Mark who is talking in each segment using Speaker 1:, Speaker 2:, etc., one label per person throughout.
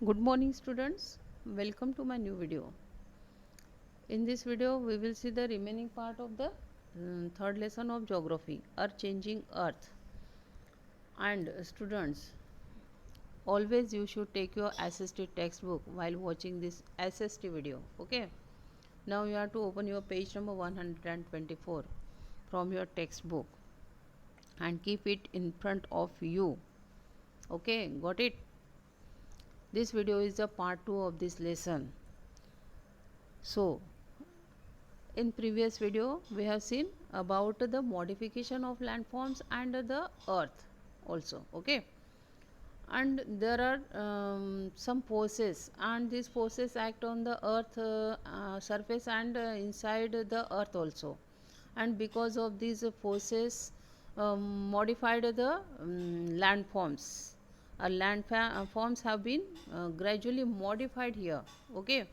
Speaker 1: Good morning students, welcome to my new video. In this video we will see the remaining part of the third lesson of geography, Earth changing Earth. And students, always you should take your assisted textbook while watching this SST video. Okay, now you have to open your page number 124 from your textbook and keep it in front of you. Okay, got it? This video is the part 2 of this lesson. So in previous video we have seen about the modification of landforms and the earth also. Okay, and there are some forces, and these forces act on the earth surface and inside the earth also, and because of these forces modified the landforms. Forms have been gradually modified here. Okay,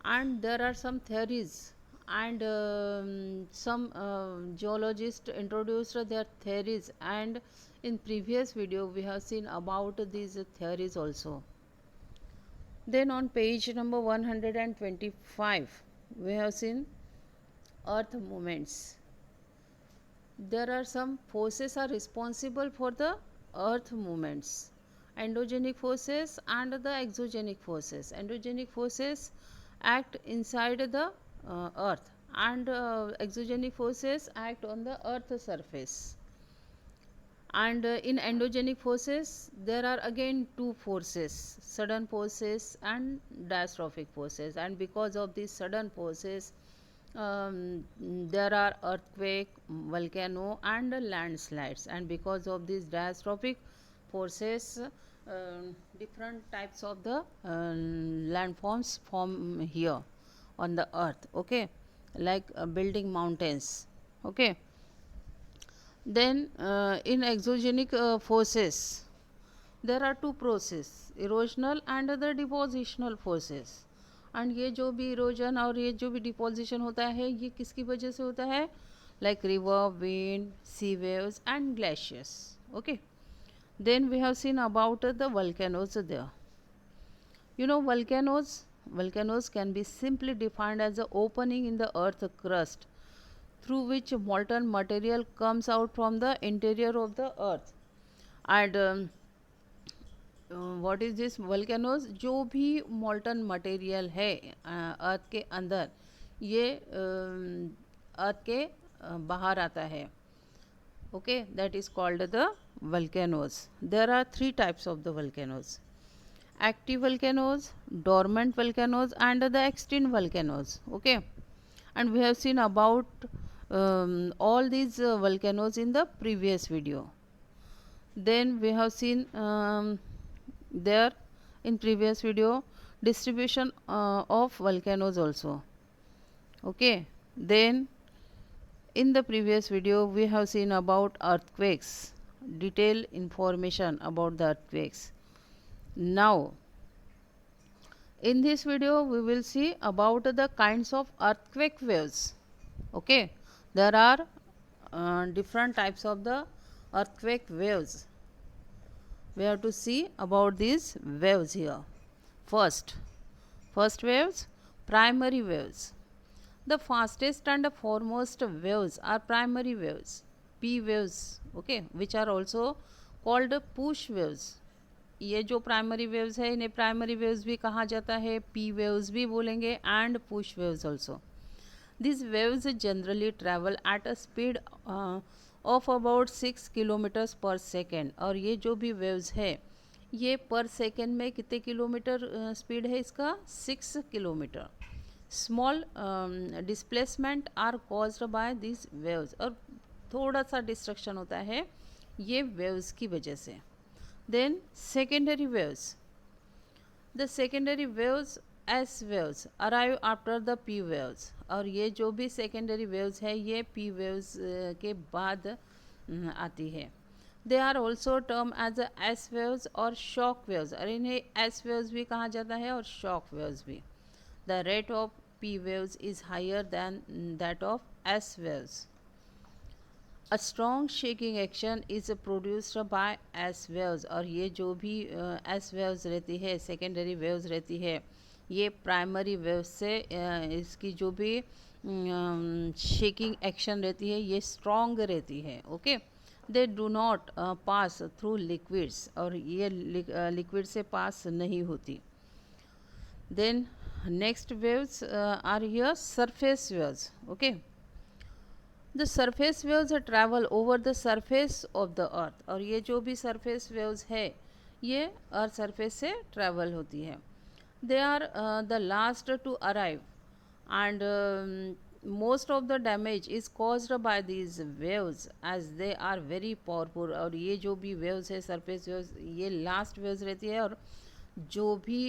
Speaker 1: and there are some theories, and some geologists introduced their theories, and in previous video we have seen about these theories also. Then on page number 125 we have seen earth movements. There are some forces are responsible for the earth movements: endogenic forces and the exogenic forces. Endogenic forces act inside the earth, and exogenic forces act on the earth surface. And in endogenic forces there are again two forces: sudden forces and diastrophic forces. And because of these sudden forces there are earthquake, volcano and landslides. And because of these diastrophic forces different types of the landforms form here on the earth. Okay, like building mountains. Okay, then in exogenic forces there are two process: erosional and the depositional forces. And ये जो भी erosion और ये जो भी deposition होता है ये किसकी वजह से होता है? Like river, wind, sea waves and glaciers. Okay, then we have seen about the volcanoes there. You know, volcanoes can be simply defined as the opening in the earth crust through which molten material comes out from the interior of the earth. And what is this वल्केनोज? जो भी मॉल्टन material है अर्थ के अंदर, ये अर्थ के बाहर आता है. Okay, that is called the volcanoes. There are three types of the volcanoes: active volcanoes, dormant volcanoes and the extinct volcanoes. Okay, and we have seen about all these volcanoes in the previous video. Then we have seen there in previous video distribution of volcanoes also. Okay, then in the previous video we have seen about earthquakes, detailed information about the earthquakes. Now in this video we will see about the kinds of earthquake waves. Okay, there are different types of the earthquake waves. We have to see about these waves here. First waves, primary waves. The fastest and foremost waves are primary waves, P waves. Okay, which are also called push waves. ये जो primary waves है इन्हें primary waves भी कहा जाता है, P waves भी बोलेंगे, and push waves also. These waves generally travel at a speed of about 6 kilometres पर सेकेंड. और ये जो भी वेव्स है ये पर सेकेंड में कितने किलोमीटर स्पीड है इसका? 6 kilometre. Small displacement are caused by this waves. और थोड़ा सा डिस्ट्रक्शन होता है ये वेव्स की वजह से. Then secondary waves. The secondary waves S waves arrive after the P waves. और ये जो भी सेकेंडरी वेव्स है ये पी वेव्स के बाद आती है. They are also term as S waves और शॉक वेव्स. और इन्हें एस वेव्स भी कहा जाता है और शॉक वेव्स भी. The rate of P waves is higher than that of S waves. A strong shaking action is produced by S waves, और ये जो भी एस वेव्स रहती है, सेकेंडरी वेव्स रहती है, ये प्राइमरी वेव्स से इसकी जो भी शेकिंग एक्शन रहती है ये स्ट्रॉन्ग रहती है. Okay, they do not pass through liquids, और ये लिक्विड से पास नहीं होती. Then next waves are here surface waves. Okay, the surface waves travel over the surface of the earth, और ये जो भी सरफेस वेव्स है ये अर्थ सरफेस से ट्रैवल होती है. They are the last to arrive, and most of the damage is caused by these waves as they are very powerful. और ये जो भी waves है surface waves, ये last waves रहती है, और जो भी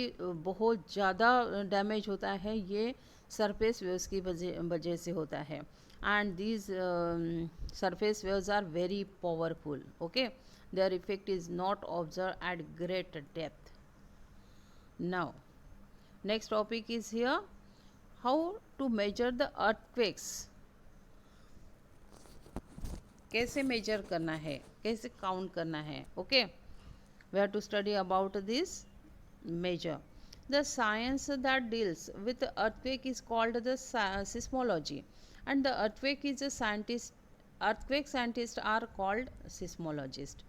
Speaker 1: बहुत ज़्यादा डैमेज होता है ये सरफेस वेव्स की वजह से होता है. And these surface waves are very powerful. Okay, their effect is not observe at great depth. Now next topic is here, how to measure the earthquakes. कैसे मेजर करना है, कैसे काउंट करना है. Okay, we have to study about this measure. The science that deals with earthquake is called the seismology, and the earthquake scientists are called seismologists.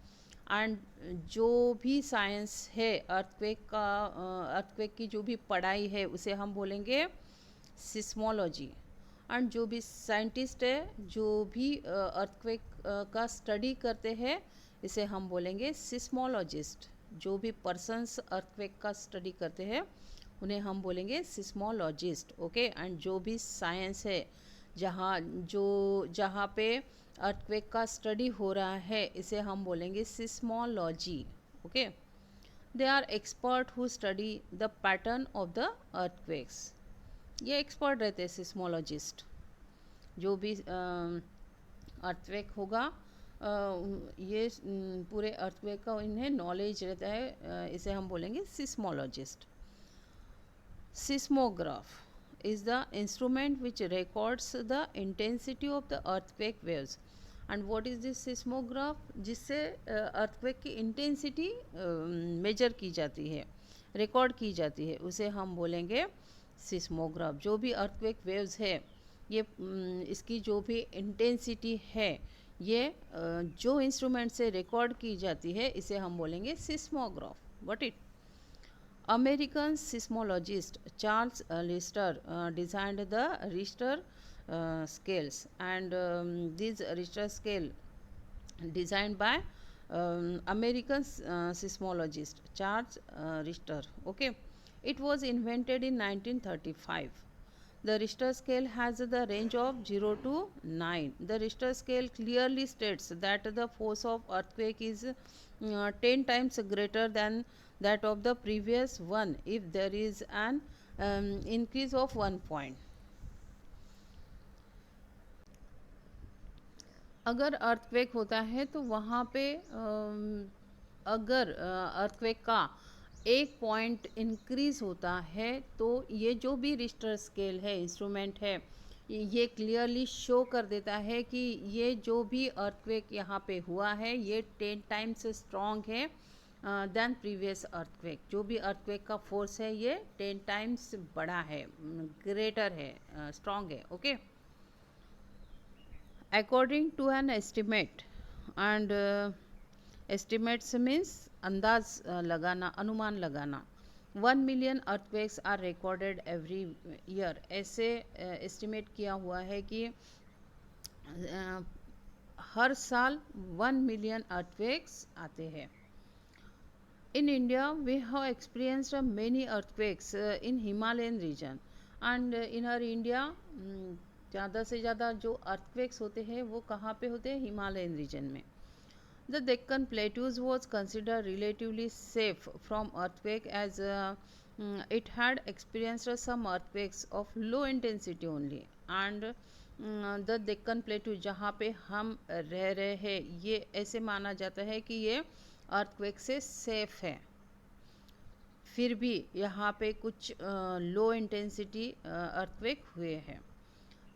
Speaker 1: And जो भी science है earthquake की जो भी पढ़ाई है उसे हम बोलेंगे सिस्मोलॉजी. एंड जो भी साइंटिस्ट है जो भी अर्थक्वेक का स्टडी करते हैं इसे हम बोलेंगे सिस्मोलॉजिस्ट. जो भी पर्सन्स अर्थक्वेक का स्टडी करते हैं उन्हें हम बोलेंगे सिस्मोलॉजिस्ट. ओके, एंड जो भी साइंस है जहाँ पे अर्थक्वेक का स्टडी हो रहा है इसे हम बोलेंगे seismology. Okay, they are expert who study the pattern of the earthquakes. ये एक्सपर्ट रहते हैं सिस्मोलॉजिस्ट. जो भी अर्थक्वेक होगा ये पूरे अर्थक्वेक का इन्हें नॉलेज रहता है, इसे हम बोलेंगे seismologist. Seismograph is the instrument which records the intensity of the earthquake waves. And what is this seismograph? जिससे earthquake की intensity measure की जाती है, record की जाती है, उसे हम बोलेंगे सिस्मोग्राफ. जो भी earthquake waves है ये इसकी जो भी intensity है ये जो इंस्ट्रूमेंट से रिकॉर्ड की जाती है इसे हम बोलेंगे seismograph. What it? American seismologist Charles Richter designed the Richter scales, and these Richter scale designed by American seismologist Charles Richter. Okay, it was invented in 1935. The Richter scale has the range of 0 to 9. The Richter scale clearly states that the force of earthquake is 10 times greater than that of the previous one if there is an increase of 1 point. अगर earthquake होता है तो वहाँ पे अगर earthquake का 1 point increase होता है तो ये जो भी रिश्टर स्केल है इंस्ट्रूमेंट है ये क्लियरली शो कर देता है कि ये जो भी अर्थक्वेक यहाँ पे हुआ है ये 10 टाइम्स स्ट्रॉन्ग है देन प्रीवियस अर्थक्वेक. जो भी अर्थक्वेक का फोर्स है ये 10 टाइम्स बड़ा है, ग्रेटर है, स्ट्रॉन्ग है. Okay, according to an estimate, and estimates means अंदाज लगाना, अनुमान लगाना. 1 million earthquakes are recorded every year. ऐसे एस्टिमेट किया हुआ है कि हर साल 1 मिलियन अर्थक्वेक्स आते हैं. In India, we have experienced many earthquakes in Himalayan region, and in our India ज़्यादा से ज़्यादा जो earthquakes होते हैं वो कहाँ पे होते हैं? Himalayan region में. The Deccan Plateaus was considered relatively safe from earthquake as it had experienced some earthquakes of low intensity only, and the Deccan Plateau जहाँ पे हम रह रहे हैं ये ऐसे माना जाता है कि ये अर्थक्वेक से सेफ है. फिर भी यहाँ पे कुछ लो इंटेंसिटी अर्थक्वेक हुए हैं.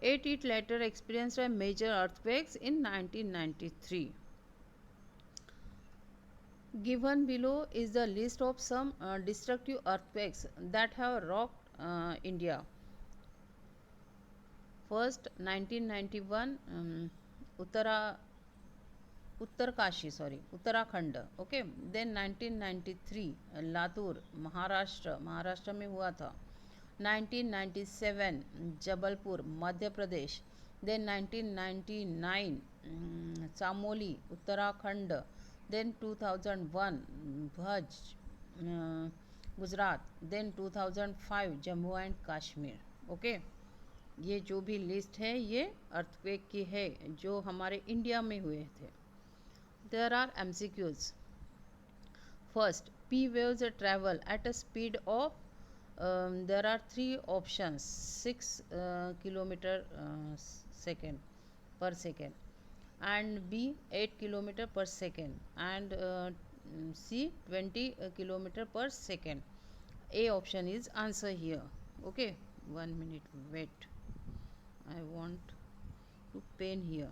Speaker 1: It later experienced a major earthquakes in 1993. Given below is the list of some destructive earthquakes that have rocked India. First, 1991, Uttarakhand. Okay. Then 1993, Latur, Maharashtra में हुआ था. 1997, Jabalpur, Madhya Pradesh. Then 1999, Chamoli, Uttarakhand. Then 2001, Bhuj, Gujarat. Then 2005, Jammu and Kashmir. Okay. ये जो भी list है ये अर्थक्वेक की है जो हमारे इंडिया में हुए थे. There are MCQs. First, P waves travel at a speed of there are three options: 6 kilometer second per second, and B 8 kilometer per second, and C 20 kilometer per second. A option is answer here. Okay, 1 minute wait. I want to pen here.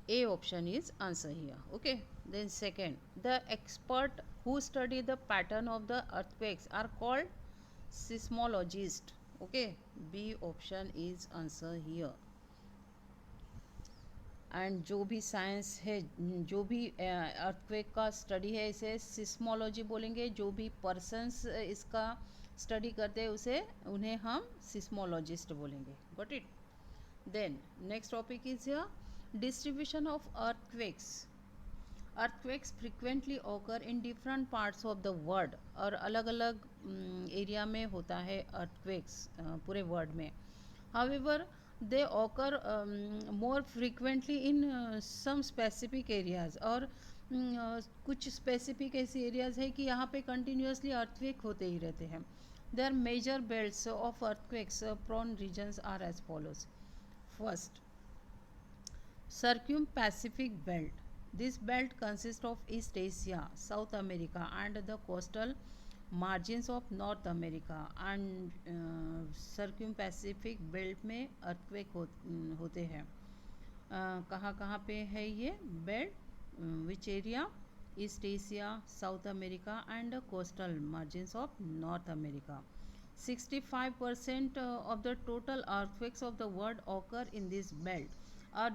Speaker 1: A option is answer here. Okay. Then second, the expert who study the pattern of the earthquakes are called seismologist. Okay. B option is answer here. And जो भी science है, जो भी earthquake का study है इसे seismology बोलेंगे. जो भी पर्सन्स इसका स्टडी करते हैं उसे उन्हें हम सिस्मोलॉजिस्ट बोलेंगे. Got it. Then next topic is distribution of earthquakes. Earthquakes frequently occur in different parts of the world. और अलग अलग एरिया में होता है अर्थक्वेक्स पूरे वर्ल्ड में. However they occur more frequently in some specific areas. और कुछ स्पेसिफिक ऐसे एरियाज है कि यहाँ पे कंटिन्यूसली अर्थक्वेक होते ही रहते हैं. There major belts of earthquakes prone regions are as follows. First, Circum-Pacific belt. This belt consists of East Asia, South America and the coastal margins of North America. And Circum-Pacific belt में earthquake होते हैं. कहाँ कहाँ पे है ये belt? Which area? East Asia, South America and the coastal margins of North America. 65% of the total earthquakes of the world occur in this belt. और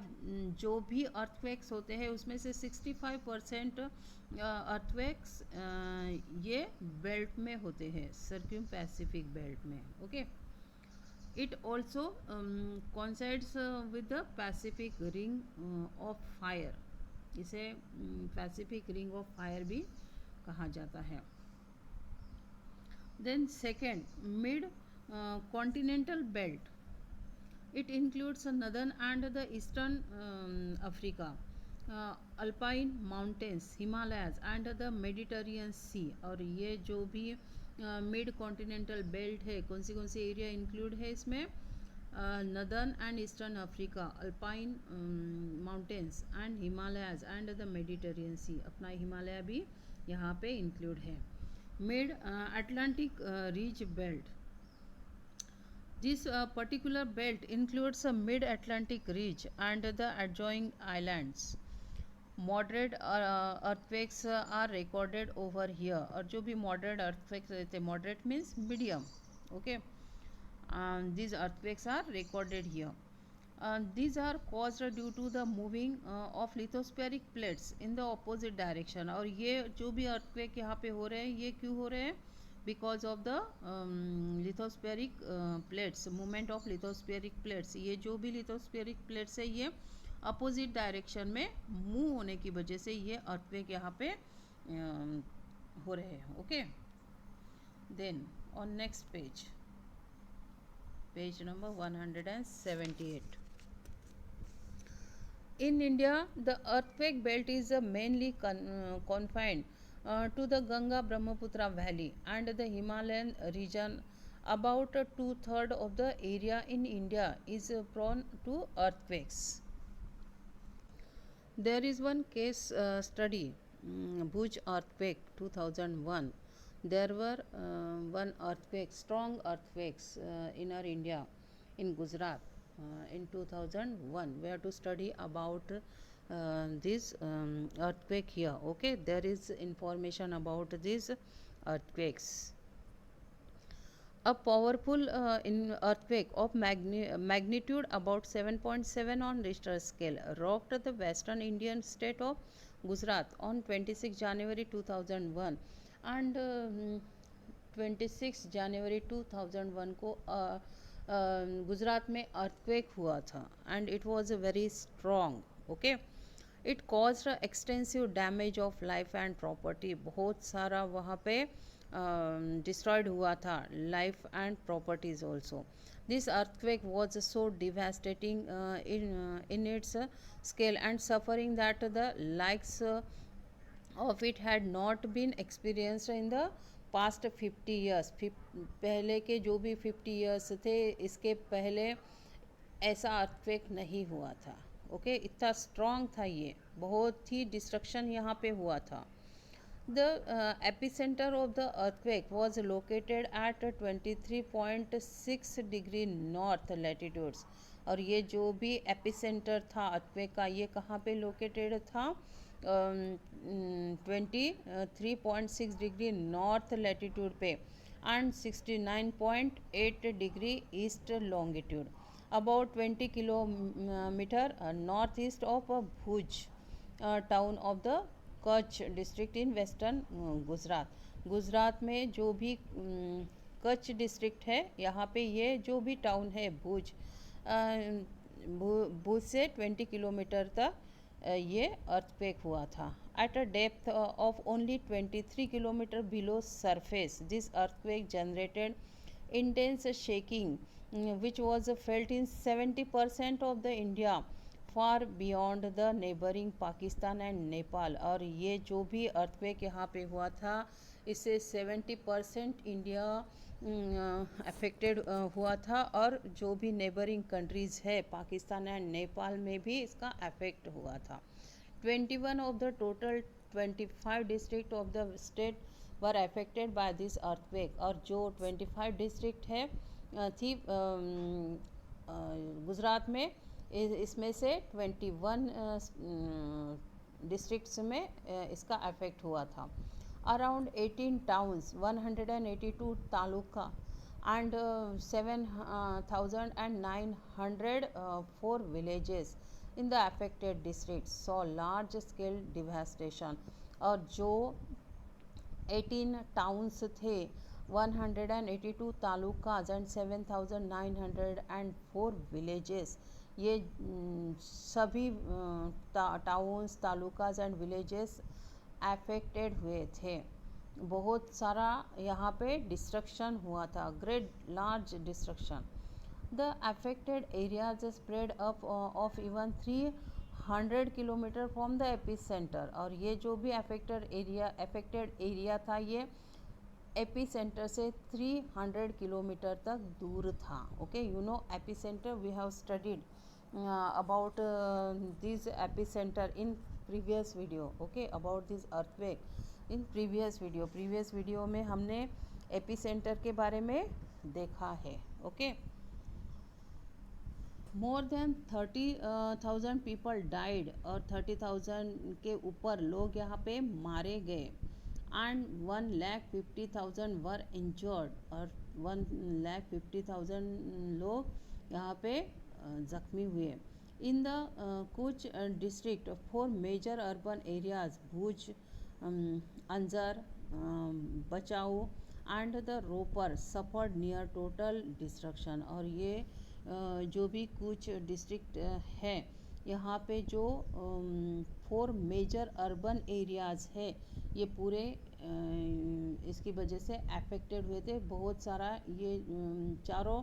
Speaker 1: जो भी अर्थक्वेक्स होते हैं उसमें से 65% अर्थक्वेक्स ये बेल्ट में होते हैं, सर्क्यूम पैसिफिक बेल्ट में. Okay. It also coincides with the Pacific ring of fire. इसे पैसिफिक रिंग ऑफ फायर भी कहा जाता है. Then second, mid continental belt. It includes northern and the eastern Africa, Alpine mountains, Himalayas and the Mediterranean Sea. और ये जो भी mid continental belt है कौन सी एरिया इंक्लूड है इसमें? Northern and eastern Africa, alpine mountains and Himalayas and the Mediterranean sea. अपना हिमालय भी यहाँ पे इंक्लूड है. Mid Atlantic ridge belt. This particular belt includes a mid-Atlantic ridge and the adjoining islands. Moderate earthquakes are recorded over here. और जो भी moderate earthquakes रहते हैं, moderate means medium. Okay. These earthquakes are recorded here. These are caused due to the moving of lithospheric plates in the opposite direction. और ये जो भी earthquake यहाँ पे हो रहे हैं ये क्यों हो रहे हैं? Because of the lithospheric plates, movement of lithospheric plates. ये जो भी लिथोस्फेरिक प्लेट्स है ये अपोजिट डायरेक्शन में मूव होने की वजह से ये अर्थक्वेक यहाँ पे हो रहे हैं. Okay. Then on next page, page number 178. In India, the earthquake belt is mainly confined to the Ganga Brahmaputra valley and the Himalayan region. About 2/3 of the area in India is prone to earthquakes. There is one case study, Bhuj earthquake 2001. There were one earthquake, strong earthquakes in our India in Gujarat in 2001. We have to study about this earthquake here. Okay, there is information about these earthquakes. A powerful earthquake of magnitude about 7.7 on Richter scale rocked the western Indian state of Gujarat on 26 January 2001, and 26 जनवरी 2001 को गुजरात में earthquake हुआ था and it was very strong. Okay, it caused extensive damage of life and property. बहुत सारा वहाँ पे destroyed हुआ था, life and properties also. This earthquake was so devastating in its scale and suffering that the likes of it had not been experienced in the past 50 years. पहले के जो भी 50 years थे, इसके पहले ऐसा अर्थक्वेक नहीं हुआ था. ओके, इतना स्ट्रॉन्ग था ये, बहुत ही डिस्ट्रक्शन यहाँ पे हुआ था. The epicenter of the earthquake was located at 23.6 degree north latitudes. और ये जो भी एपिसेंटर था अर्थक्वेक का, ये कहाँ पे लोकेटेड था? 23.6 डिग्री नॉर्थ लैटिट्यूड पे and 69.8 degree east longitude, about 20 kilometre north east of Bhuj town of the Kutch district in western Gujarat. Gujarat में जो भी कच्छ डिस्ट्रिक्ट है, यहाँ पे ये जो भी टाउन है भुज, भुज से 20 किलोमीटर तक ये अर्थक्वेक हुआ था. At a depth of only 23 kilometre below surface, this earthquake generated intense shaking which was felt in 70% of the India far beyond the neighboring Pakistan and Nepal. और ये जो भी अर्थक्वेक यहाँ पे हुआ था, इससे 70% इंडिया अफेक्टेड हुआ था, और जो भी नेबरिंग कंट्रीज़ है पाकिस्तान एंड नेपाल में भी इसका अफेक्ट हुआ था. 21 of the total 25 district of the state were affected by this earthquake. और जो 25 डिस्ट्रिक्ट है थी गुजरात में, इसमें से 21 डिस्ट्रिक्ट्स में इसका अफेक्ट हुआ था. Around 18 towns, 182 taluka and 7,904 villages in the affected districts saw large scale devastation. और जो 18 टाउन्स थे, 182 तालुकाज एंड 7,904 विलेजेस, ये सभी towns, talukas and villages affected हुए थे. बहुत सारा यहाँ पे डिस्ट्रक्शन हुआ था, great large destruction. The affected areas spread up of even 300 kilometre from the epicentre. और ये जो भी अफेक्टेड एरिया था, ये एपिसेंटर से 300 किलोमीटर तक दूर था. Okay, you know epicentre, we have studied about this epicentre in previous video. Okay, about this earthquake in previous video में हमने एपिसेंटर के बारे में देखा है. Okay, more than 30,000 people died, और 30,000 के ऊपर लोग यहाँ पे मारे गए. एंड 1,50,000 वर इंजर्ड, और 1,50,000 लोग यहाँ पे ज़ख्मी हुए. इन द कुछ district 4 major urban areas, Bhuj, Anjar, Bachau and the Rapar suffered near total destruction. और ये जो भी कुछ डिस्ट्रिक्ट है, यहाँ पे जो 4 मेजर अर्बन एरियाज़ है, ये पूरे इसकी वजह से अफेक्टेड हुए थे. बहुत सारा ये चारों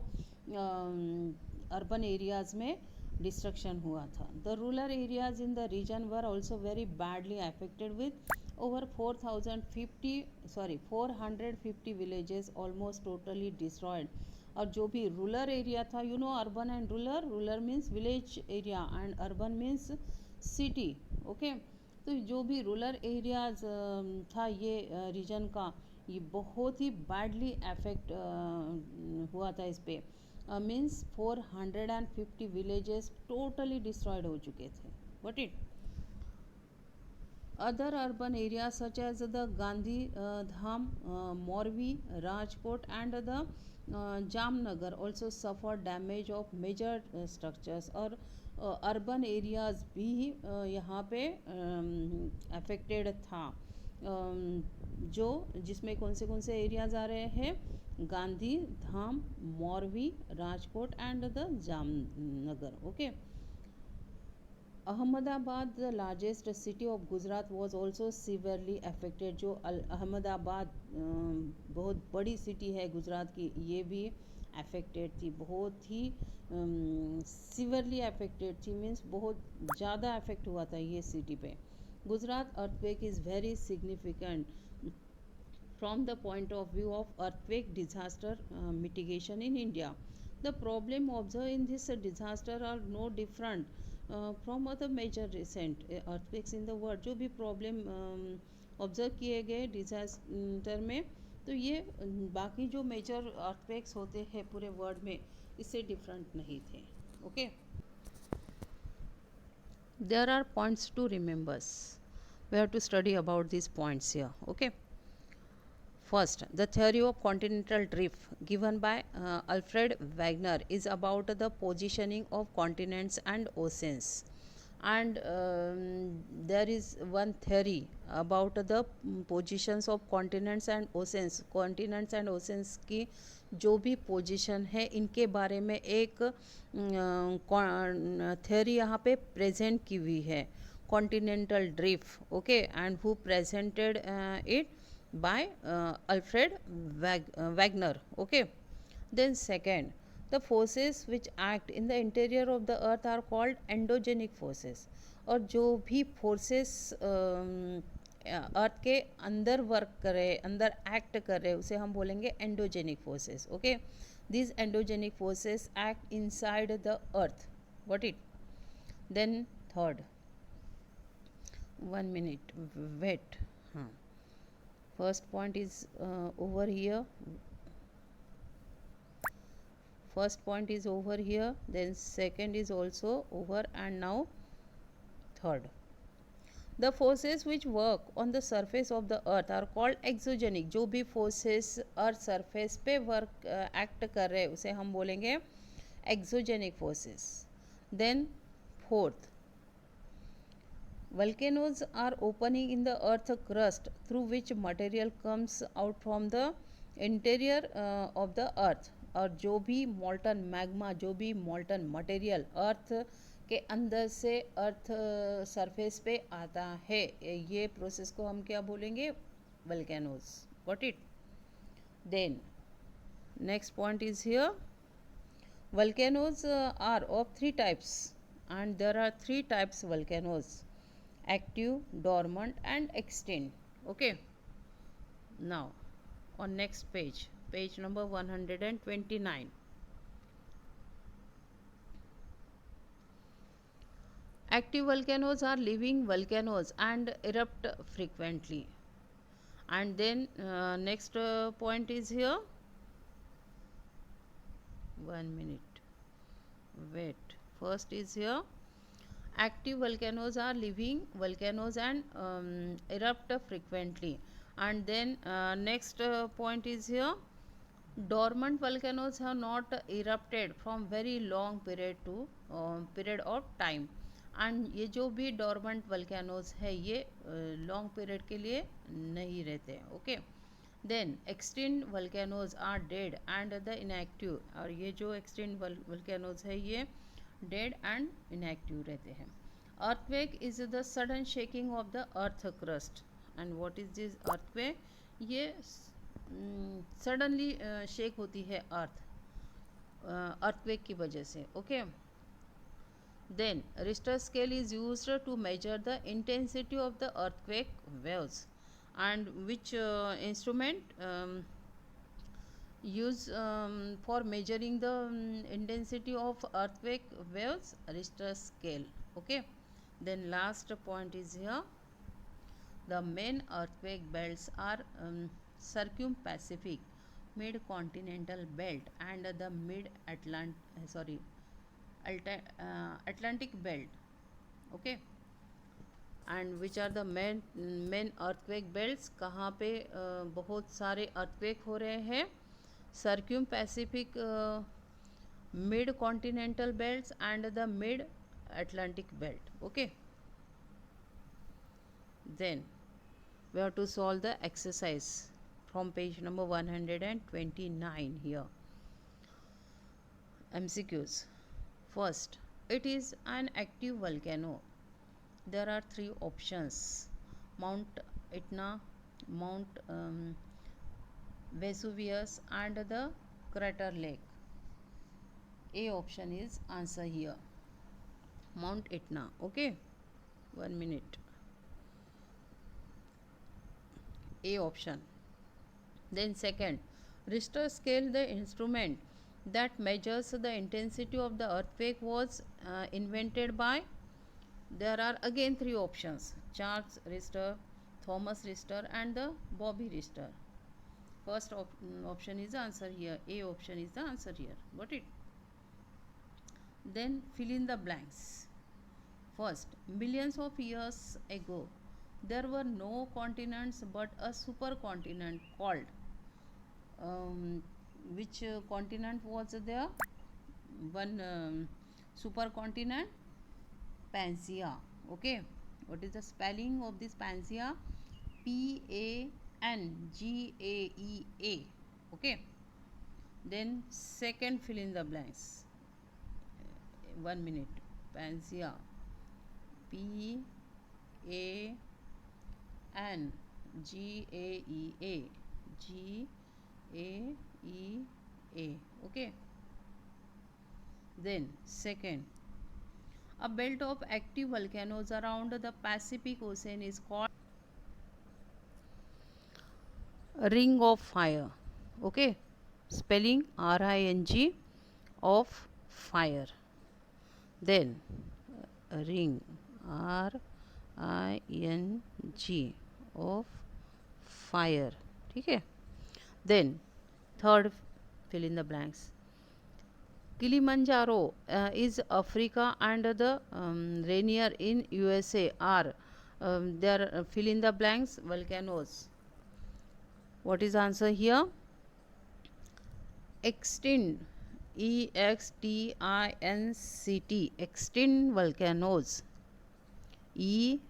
Speaker 1: अर्बन एरियाज़ में डिस्ट्रक्शन हुआ था. The rural areas in the region were also very badly affected with over 450 villages almost totally destroyed. और जो भी रूरल एरिया था, you know urban and rural means village area and urban means city. Okay, तो जो भी rural areas था ये reason का, ये बहुत ही बैडली अफेक्ट हुआ था इस पर. मीन्स 450 विलेजेस टोटली डिस्ट्रॉयड हो चुके थे. But it other urban areas such as the Gandhi Dham, Morvi, Rajkot and the Jamnagar also suffered damage of major structures. और urban areas भी यहाँ पे affected था. जो जिसमें कौन से एरियाज आ रहे हैं, Gandhidham, Morvi, Rajkot and the Jamnagar. Okay. Ahmedabad, the largest city of Gujarat, was also severely affected. जो अहमदाबाद बहुत बड़ी सिटी है गुजरात की, ये भी अफेक्टेड थी, बहुत ही सीवरली अफेक्टेड थी. मीन्स बहुत ज़्यादा अफेक्ट हुआ था ये सिटी पे. Gujarat earthquake is very significant from the point of view of earthquake disaster mitigation in India. The problem observed in this disaster are no different from other major recent earthquakes in the world. जो भी problem observe किए गए disaster में, तो ये बाकी जो major earthquakes होते हैं पूरे वर्ल्ड में, इससे डिफरेंट नहीं थे. Okay. There are points to remember. We have to study about these points here. Okay. First, the theory of continental drift given by Alfred Wegener is about the positioning of continents and oceans. And there is one theory about the positions of continents and oceans. Continents and oceans की जो भी position है, इनके बारे में एक theory यहाँ पे present की हुई है, continental drift. Okay, and who presented it? By Alfred Wegener. Okay. Then second, the forces which act in the interior of the earth are called endogenic forces. और जो भी forces अर्थ के अंदर वर्क करे, अंदर एक्ट कर रहे, उसे हम बोलेंगे endogenic forces. Okay. these endogenic forces act inside the earth. Got it? Then third, 1 minute, wait. First point is over here. First point is over here, then second is also over, and now third. The forces which work on the surface of the earth are called exogenic. जो भी forces अर्थ surface पे work act कर रहे, उसे हम बोलेंगे exogenic forces. Then fourth, volcanoes are opening in the earth crust through which material comes out from the interior of the earth. और जो भी molten magma, जो भी molten material अर्थ के अंदर से अर्थ सरफेस पे आता है, ये प्रोसेस को हम क्या बोलेंगे? volcanoes. Got it? Then next point is here. Volcanoes are of three types, and there are three types volcanoes: active, dormant and extinct. Okay. Now on next page, page number 129. Active volcanoes are living volcanoes and erupt frequently. And then next point is here. 1 minute, wait. First is here, active volcanoes are living volcanoes and erupt frequently. And then next point is here, dormant volcanoes have not erupted from very long period of time. And ये जो भी dormant वल्केनोज है, ये long period के लिए नहीं रहते. Okay. Then extinct volcanoes are dead and the inactive. और ये जो एक्सटिंक्ट वल्केनोज है, ये डेड एंड इनएक्टिव रहते हैं. Earthquake is the sudden shaking of the earth crust. And what is this earthquake? ये सडनली शेक होती है अर्थ अर्थक्वेक की वजह से. Okay. Then Richter scale is used to measure the intensity of the earthquake waves. And which instrument used for measuring the intensity of earthquake waves? Richter scale. Okay. Then last point is here, the main earthquake belts are circumpacific, mid-continental belt and the Atlantic belt. Okay. And which are the main earthquake belts? कहाँ पे बहुत सारे earthquake हो रहे हैं? Circum Pacific mid continental belts and the mid Atlantic belt. Okay. Then we have to solve the exercise from page number 129 here. MCQs. First, it is an active volcano. There are three options: Mount Etna, Mount Vesuvius, and the Crater Lake. A option is answer here. Mount Etna. Okay, 1 minute. A option. Then second, Richter scale, the instrument that measures the intensity of the earthquake, was invented by. There are again three options: Charles Richter, Thomas Richter, and the Bobby Richter. First option is the answer here. A option is the answer here. Got it? Then fill in the blanks. First, millions of years ago, there were no continents but a supercontinent called. Which continent was there? One supercontinent, Pangaea. Okay. What is the spelling of this Pangaea? Pangaea. Okay. Then second, fill in the blanks. 1 minute. Pangaea. Pangaea. Gaea. Okay. Then second, a belt of active volcanoes around the Pacific Ocean is called ring of fire. Okay. Spelling RING of fire. Then ring RING of fire. ठीक है. Then third, fill in the blanks. Kilimanjaro is Africa and the Rainier in USA are there. Fill in the blanks volcanoes. What is answer here? Extinct, EXTINCT, extinct volcanoes. EXTINCT.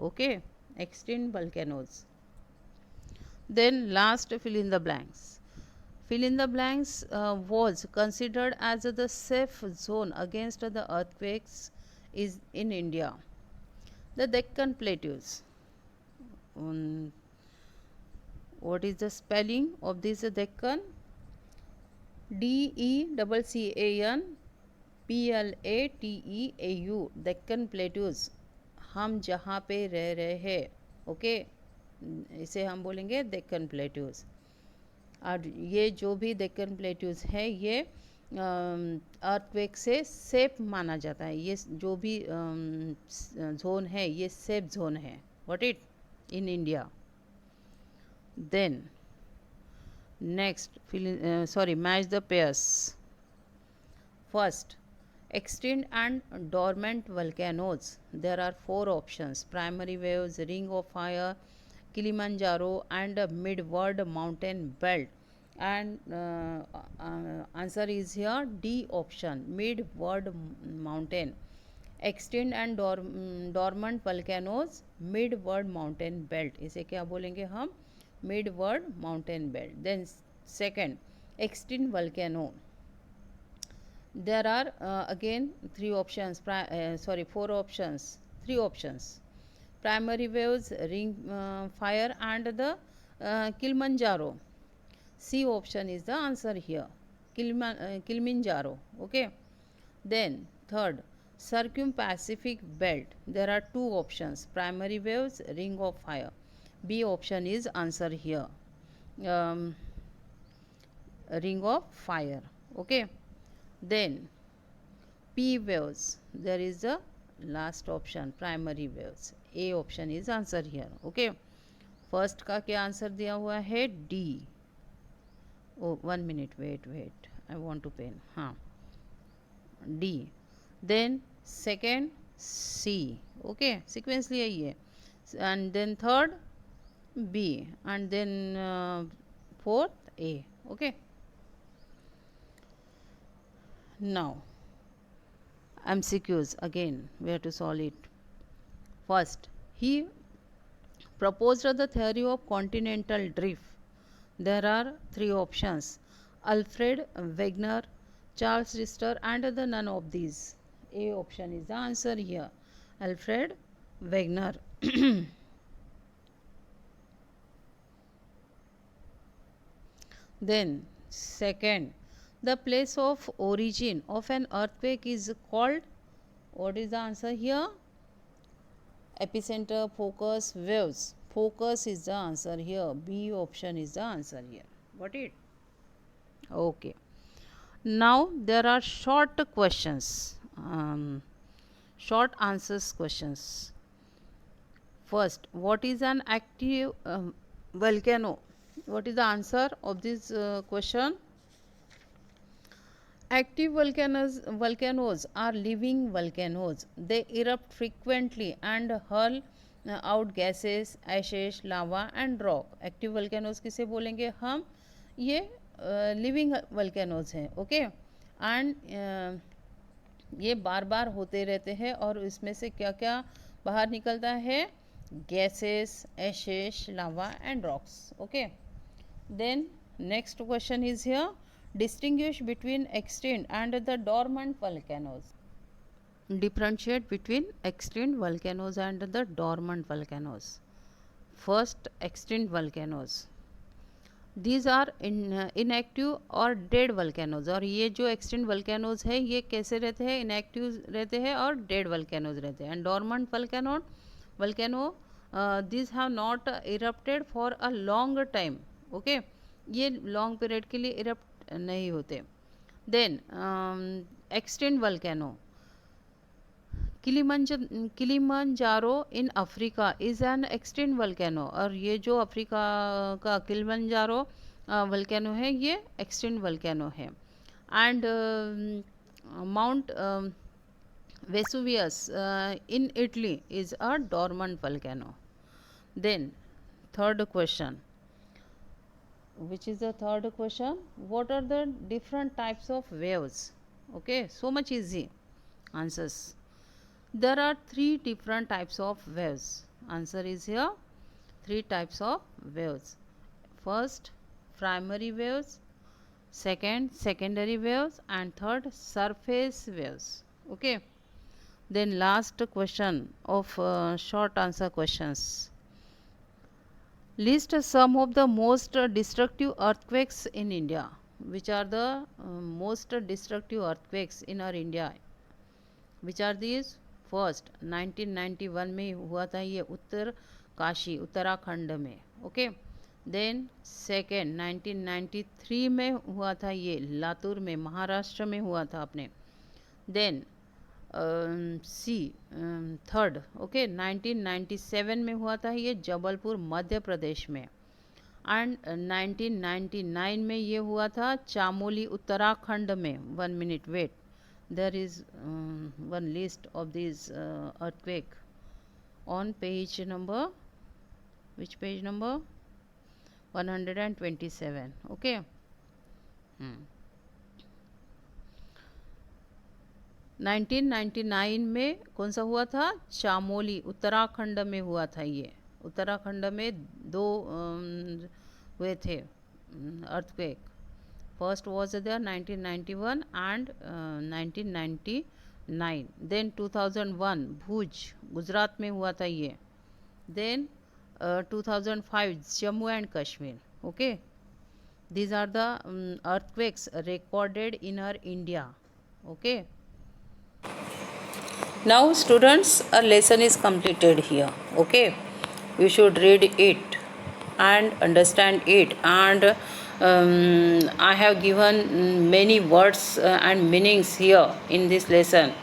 Speaker 1: Okay, extinct volcanoes. Then last, fill in the blanks. Fill in the blanks was considered as the safe zone against the earthquakes is in India. The Deccan Plateaus. What is the spelling of this Deccan? DECCAN PLATEAU. Deccan Plateaus. हम जहाँ पे रह रहे हैं. Okay, इसे हम बोलेंगे Deccan plateaus. और ये जो भी डेक्कन प्लेट्यूज है ये अर्थक्वेक से सेफ माना जाता है. ये जो भी जोन है ये सेफ जोन है. What it in India. Then next match the pairs. First, extinct and dormant volcanoes. There are four options: primary waves, ring of fire, Kilimanjaro, and Midward mountain belt. And answer is here D option, Midward mountain. Extinct and dormant volcanoes, Midward mountain belt. इसे क्या बोलेंगे हम? Midward mountain belt. Then second, extinct volcano. There are again three options. Four options. Three options: primary waves, ring fire, and the Kilimanjaro. C option is the answer here. Kilimanjaro. Okay. Then third, circumpacific belt. There are two options: primary waves, ring of fire. B option is answer here. Ring of fire. Okay. Then P waves. There is the last option, primary waves. A option is answer here. Okay. First का क्या answer दिया हुआ है? D. Oh 1 minute, wait I want to pen. हाँ, D. Then second C. Okay, sequentially यही है. And then third B. And then fourth A. Okay, now MCQs again, we have to solve it. First, he proposed the theory of continental drift. There are three options: Alfred Wegener, Charles Richter, and the none of these. A option is the answer here. Alfred Wegener. Then second, the place of origin of an earthquake is called, what is the answer here? Epicenter, focus, waves. Focus is the answer here. B option is the answer here. Got it? Okay. Now there are short questions, short answers questions. First, what is an active volcano? What is the answer of this question? Active volcanoes are living volcanoes. They erupt frequently and hurl out gases, ashes, lava and rock. Active volcanoes किसे बोलेंगे हम? ये living volcanoes हैं. Okay, and ये बार बार होते रहते हैं और इसमें से क्या क्या बाहर निकलता है? Gases, ashes, lava and rocks. Okay, then next question is here: distinguish between extinct and the dormant volcanoes. Differentiate between extinct volcanoes and the dormant volcanoes. First, extinct volcanoes. These are inactive और dead volcanoes. और ये जो extinct volcanoes है ये कैसे रहते हैं? inactive रहते हैं और dead volcanoes रहते हैं. And dormant volcano these have not erupted for a long time. Okay, ये long period के लिए erupt नहीं होते. Then extinct volcano. Kilimanjaro in Africa is an extinct volcano. और ये जो अफ्रीका का किलिमंजारो वल्केनो है ये एक्सटिंक्ट वल्केनो है. And Mount Vesuvius in Italy is a dormant volcano. Then third question. Which is the third question? What are the different types of waves? Okay, so much easy answers. There are three different types of waves. Answer is here: three types of waves. First, primary waves. Second, secondary waves. And third, surface waves. Okay, then last question of short answer questions. List some of the most destructive earthquakes in India. Which are the most destructive earthquakes in our India? Which are these? First, 1991 में हुआ था ये उत्तर काशी उत्तराखंड में. Okay, then second 1993 में हुआ था ये लातूर में महाराष्ट्र में हुआ था अपने. देन सी थर्ड. ओके, 1997 में हुआ था ये जबलपुर मध्य प्रदेश में. एंड 1999 में ये हुआ था चामोली उत्तराखंड में. 1 minute wait, there is one list of this earthquake on page number, which page number? 127. Okay, 1999 में कौन सा हुआ था? चामोली उत्तराखंड में हुआ था ये. उत्तराखंड में दो हुए थे earthquake. First was there 1991 and 1999. देन 2001 भुज गुजरात में हुआ था ये. देन 2005 Jammu and Kashmir. Okay, these are the earthquakes recorded in our India. Okay. Now students, a lesson is completed here. Okay, you should read it and understand it. And I have given many words and meanings here in this lesson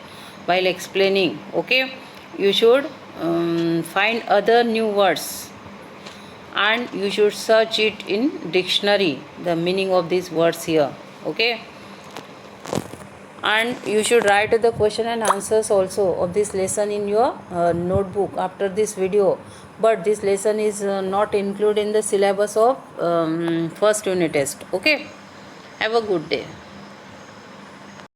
Speaker 1: while explaining. Okay, you should find other new words and you should search it in dictionary, the meaning of these words here. Okay, and you should write the question and answers also of this lesson in your notebook after this video, but this lesson is not included in the syllabus of first unit test. Okay, have a good day.